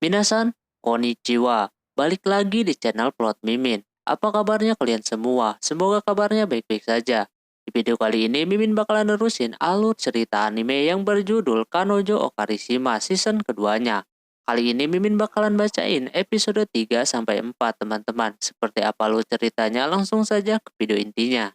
Minasan, konnichiwa. Balik lagi di channel Plot Mimin. Apa kabarnya kalian semua? Semoga kabarnya baik-baik saja. Di video kali ini Mimin bakalan nerusin alur cerita anime yang berjudul Kanojo Okarishima season keduanya. Kali ini Mimin bakalan bacain episode 3 sampai 4 teman-teman. Seperti apa alur ceritanya? Langsung saja ke video intinya.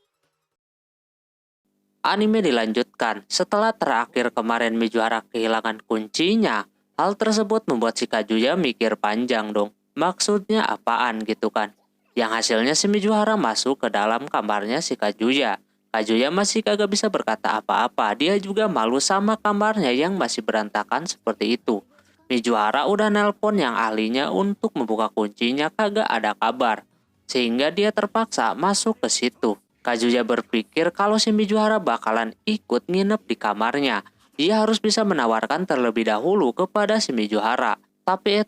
Anime dilanjutkan. Setelah terakhir kemarin Mizuhara kehilangan kuncinya, hal tersebut membuat si Kazuya mikir panjang dong. Maksudnya apaan gitu kan? Yang hasilnya si Mizuhara masuk ke dalam kamarnya si Kazuya. Kazuya masih kagak bisa berkata apa-apa. Dia juga malu sama kamarnya yang masih berantakan seperti itu. Mizuhara udah nelpon yang ahlinya untuk membuka kuncinya, kagak ada kabar. Sehingga dia terpaksa masuk ke situ. Kazuya berpikir kalau si Mizuhara bakalan ikut nginep di kamarnya. Dia harus bisa menawarkan terlebih dahulu kepada si Mizuhara. Tapi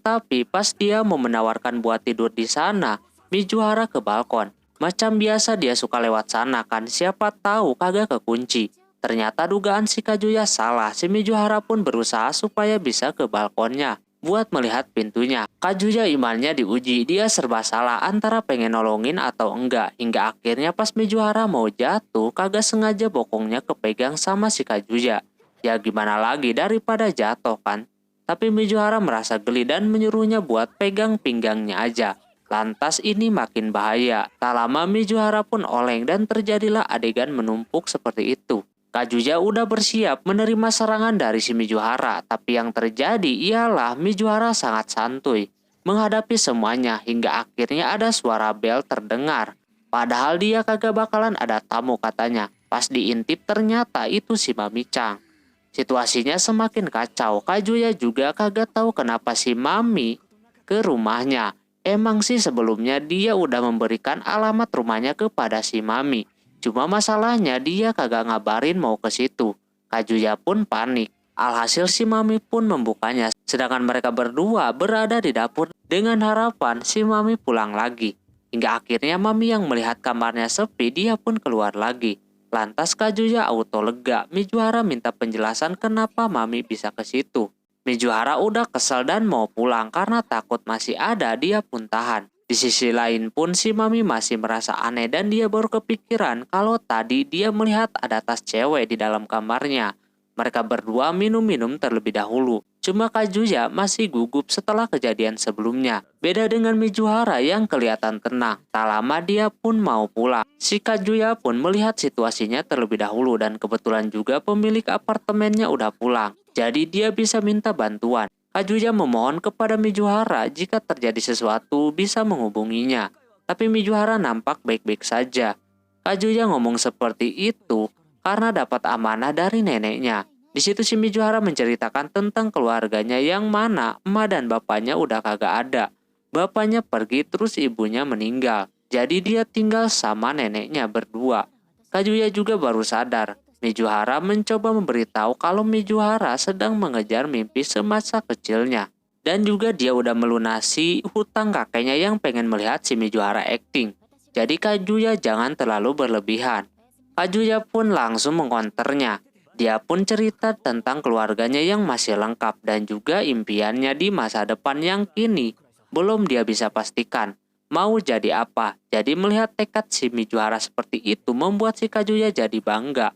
pas dia mau menawarkan buat tidur di sana, Mizuhara ke balkon. Macam biasa dia suka lewat sana kan, siapa tahu kagak kekunci. Ternyata dugaan si Kazuya salah. Si Mizuhara pun berusaha supaya bisa ke balkonnya buat melihat pintunya. Kazuya imannya diuji, dia serba salah antara pengen nolongin atau enggak. Hingga akhirnya pas Mizuhara mau jatuh, kagak sengaja bokongnya kepegang sama si Kazuya. Ya gimana lagi daripada jatuh kan. Tapi Mizuhara merasa geli dan menyuruhnya buat pegang pinggangnya aja. Lantas ini makin bahaya. Tak lama Mizuhara pun oleng dan terjadilah adegan menumpuk seperti itu. Kazuya udah bersiap menerima serangan dari si Mizuhara, tapi yang terjadi ialah Mizuhara sangat santuy menghadapi semuanya hingga akhirnya ada suara bel terdengar. Padahal dia kagak bakalan ada tamu katanya. Pas diintip ternyata itu si Mami-chan. Situasinya semakin kacau. Kazuya juga kagak tahu kenapa si Mami ke rumahnya. Emang sih sebelumnya dia udah memberikan alamat rumahnya kepada si Mami. Cuma masalahnya dia kagak ngabarin mau ke situ. Kazuya pun panik. Alhasil si Mami pun membukanya. Sedangkan mereka berdua berada di dapur dengan harapan si Mami pulang lagi. Hingga akhirnya Mami yang melihat kamarnya sepi, dia pun keluar lagi. Lantas Kazuya auto lega. Mizuhara minta penjelasan kenapa Mami bisa ke situ. Mizuhara udah kesel dan mau pulang karena takut masih ada, dia pun tahan. Di sisi lain pun si Mami masih merasa aneh dan dia baru kepikiran kalau tadi dia melihat ada tas cewek di dalam kamarnya. Mereka berdua minum-minum terlebih dahulu. Cuma Kazuya masih gugup setelah kejadian sebelumnya. Beda dengan Mizuhara yang kelihatan tenang. Tak lama dia pun mau pulang. Si Kazuya pun melihat situasinya terlebih dahulu dan kebetulan juga pemilik apartemennya udah pulang. Jadi dia bisa minta bantuan. Kazuya memohon kepada Mizuhara jika terjadi sesuatu bisa menghubunginya. Tapi Mizuhara nampak baik-baik saja. Kazuya ngomong seperti itu karena dapat amanah dari neneknya. Di situ si Mizuhara menceritakan tentang keluarganya yang mana emak dan bapaknya udah kagak ada. Bapaknya pergi terus ibunya meninggal. Jadi dia tinggal sama neneknya berdua. Kazuya juga baru sadar. Mizuhara mencoba memberitahu kalau Mizuhara sedang mengejar mimpi semasa kecilnya. Dan juga dia udah melunasi hutang kakeknya yang pengen melihat si Mizuhara acting. Jadi Kazuya jangan terlalu berlebihan. Kazuya pun langsung mengkonternya. Dia pun cerita tentang keluarganya yang masih lengkap dan juga impiannya di masa depan yang kini belum dia bisa pastikan mau jadi apa. Jadi melihat tekad si Mizuhara seperti itu membuat si Kazuya jadi bangga.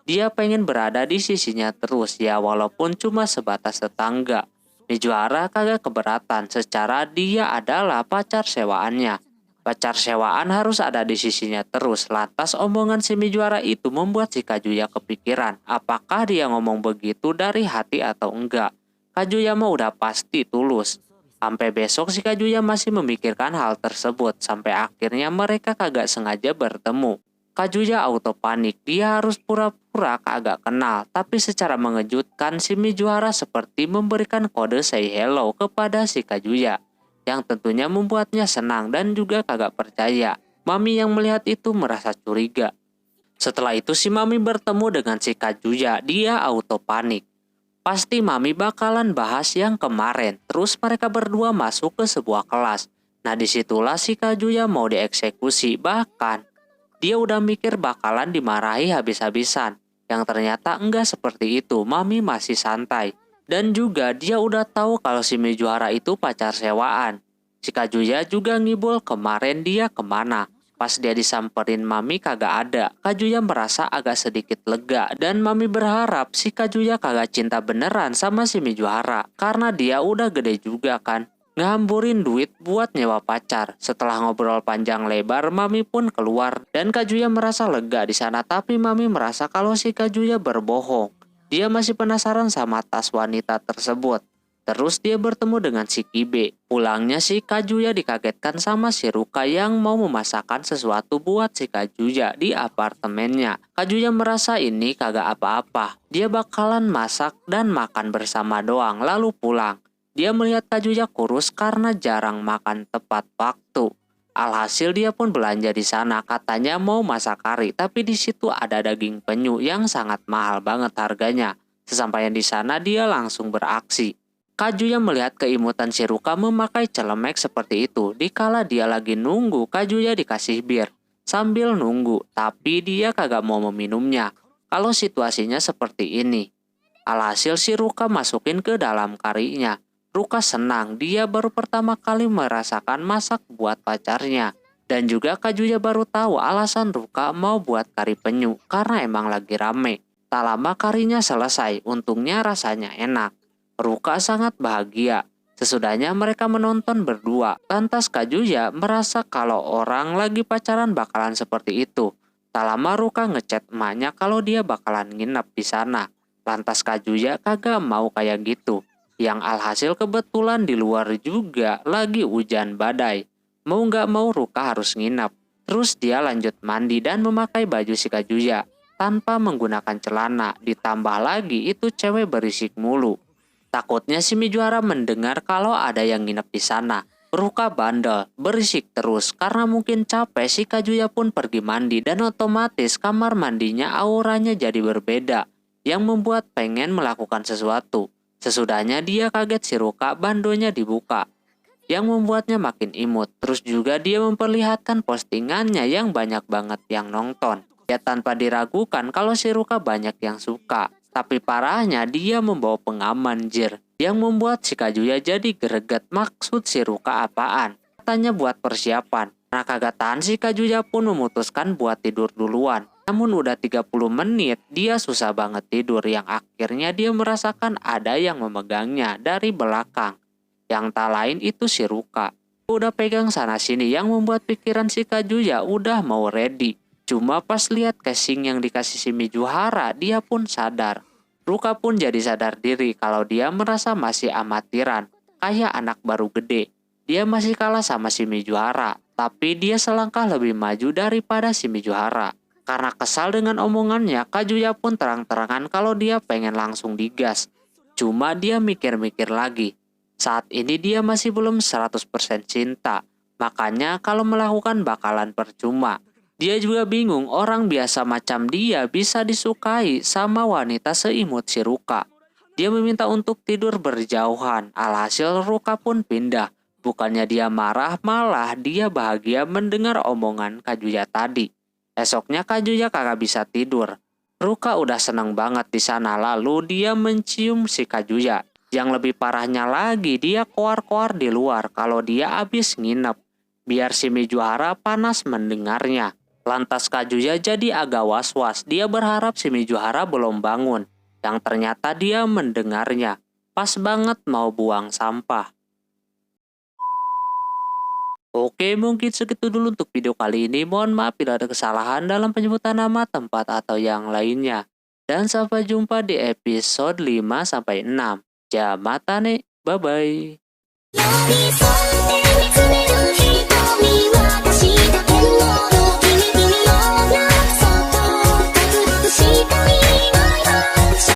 Dia pengen berada di sisinya terus ya walaupun cuma sebatas tetangga. Mizuhara kagak keberatan secara dia adalah pacar sewaannya. Pacar sewaan harus ada di sisinya terus. Lantas omongan si Mizuhara itu membuat si Kazuya kepikiran. Apakah dia ngomong begitu dari hati atau enggak? Kazuya mah udah pasti tulus. Sampai besok si Kazuya masih memikirkan hal tersebut. Sampai akhirnya mereka kagak sengaja bertemu. Kazuya auto panik, dia harus pura-pura kagak kenal. Tapi secara mengejutkan si Mizuhara seperti memberikan kode say hello kepada si Kazuya. Yang tentunya membuatnya senang dan juga kagak percaya. Mami yang melihat itu merasa curiga. Setelah itu si Mami bertemu dengan si Kazuya, dia auto panik. Pasti Mami bakalan bahas yang kemarin. Terus mereka berdua masuk ke sebuah kelas. Nah disitulah si Kazuya mau dieksekusi. Bahkan dia udah mikir bakalan dimarahi habis-habisan. Yang ternyata enggak seperti itu. Mami masih santai. Dan juga dia udah tahu kalau si Mijuhara itu pacar sewaan. Si Kazuya juga ngibul kemarin dia kemana. Pas dia disamperin Mami kagak ada. Kazuya merasa agak sedikit lega dan Mami berharap si Kazuya kagak cinta beneran sama si Mijuhara karena dia udah gede juga kan. Ngehamburin duit buat nyewa pacar. Setelah ngobrol panjang lebar, Mami pun keluar dan Kazuya merasa lega di sana, tapi Mami merasa kalau si Kazuya berbohong. Dia masih penasaran sama tas wanita tersebut. Terus dia bertemu dengan si Kibe. Pulangnya si Kazuya dikagetkan sama si Ruka yang mau memasakkan sesuatu buat si Kazuya di apartemennya. Kazuya merasa ini kagak apa-apa. Dia bakalan masak dan makan bersama doang lalu pulang. Dia melihat Kazuya kurus karena jarang makan tepat waktu. Alhasil dia pun belanja di sana, katanya mau masak kari, tapi di situ ada daging penyu yang sangat mahal banget harganya. Sesampainya di sana dia langsung beraksi. Kazuya melihat keimutan si Ruka memakai celemek seperti itu. Dikala dia lagi nunggu, Kazuya dikasih bir. Sambil nunggu, tapi dia kagak mau meminumnya. Kalau situasinya seperti ini. Alhasil si Ruka masukin ke dalam karinya. Ruka senang, dia baru pertama kali merasakan masak buat pacarnya. Dan juga Kazuya baru tahu alasan Ruka mau buat kari penyu, karena emang lagi rame. Tak lama karinya selesai, untungnya rasanya enak. Ruka sangat bahagia. Sesudahnya mereka menonton berdua. Lantas Kazuya merasa kalau orang lagi pacaran bakalan seperti itu. Tak lama Ruka ngechat emaknya kalau dia bakalan nginep di sana. Lantas Kazuya kagak mau kayak gitu. Yang alhasil kebetulan di luar juga lagi hujan badai. Mau nggak mau Ruka harus nginep. Terus dia lanjut mandi dan memakai baju si Kazuya tanpa menggunakan celana. Ditambah lagi itu cewek berisik mulu. Takutnya si Mijuhara mendengar kalau ada yang nginep di sana. Ruka bandel, berisik terus karena mungkin capek. Si Kazuya pun pergi mandi dan otomatis kamar mandinya auranya jadi berbeda yang membuat pengen melakukan sesuatu. Sesudahnya dia kaget si Ruka bandonya dibuka yang membuatnya makin imut. Terus juga dia memperlihatkan postingannya yang banyak banget yang nonton. Ya tanpa diragukan kalau si Ruka banyak yang suka. Tapi parahnya dia membawa pengaman jir yang membuat si Kazuya jadi greget. Maksud si Ruka apaan? Katanya buat persiapan. Nah kagak tahan si Kazuya pun memutuskan buat tidur duluan. Namun udah 30 menit dia susah banget tidur yang akhirnya dia merasakan ada yang memegangnya dari belakang. Yang tak lain itu si Ruka. Udah pegang sana sini yang membuat pikiran si Kazuya udah mau ready. Cuma pas lihat casing yang dikasih si Mijuhara, dia pun sadar. Ruka pun jadi sadar diri kalau dia merasa masih amatiran, kayak anak baru gede. Dia masih kalah sama si Mijuhara, tapi dia selangkah lebih maju daripada si Mijuhara. Karena kesal dengan omongannya, Kazuya pun terang-terangan kalau dia pengen langsung digas. Cuma dia mikir-mikir lagi. Saat ini dia masih belum 100% cinta, makanya kalau melakukan bakalan percuma. Dia juga bingung orang biasa macam dia bisa disukai sama wanita seimut si Ruka. Dia meminta untuk tidur berjauhan, alhasil Ruka pun pindah. Bukannya dia marah, malah dia bahagia mendengar omongan Kazuya tadi. Esoknya Kazuya kagak bisa tidur. Ruka udah seneng banget di sana, lalu dia mencium si Kazuya. Yang lebih parahnya lagi, dia koar-koar di luar kalau dia habis nginep. Biar si Mijuhara panas mendengarnya. Lantas Kazuya jadi agak was-was. Dia berharap si Mijuhara belum bangun. Yang ternyata dia mendengarnya. Pas banget mau buang sampah. Oke, mungkin segitu dulu untuk video kali ini. Mohon maaf bila ada kesalahan dalam penyebutan nama, tempat, atau yang lainnya. Dan sampai jumpa di episode 5-6. Jamatane, bye-bye.